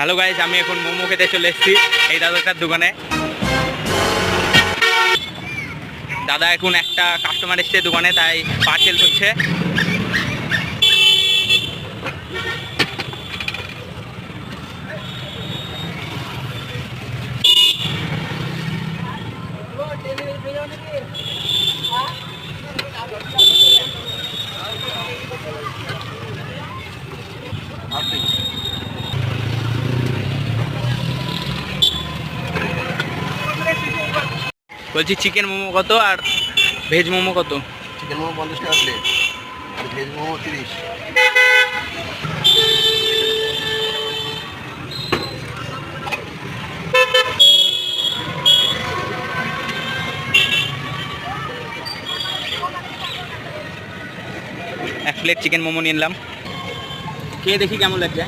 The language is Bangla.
হ্যালো গাইস, আমি এখন মোমো খেতে চলে এসেছি এই দাদাটার দোকানে। দাদা এখন একটা কাস্টমার এসছে দোকানে, তাই পার্সেল করছে। বলছি চিকেন মোমো কত আর ভেজ মোমো কত? চিকেন মোমো 50 টাকা প্লেট, ভেজ মোমো 30। এক প্লেট চিকেন মোমো নিয়ে নিলাম, খেয়ে দেখি কেমন লাগছে।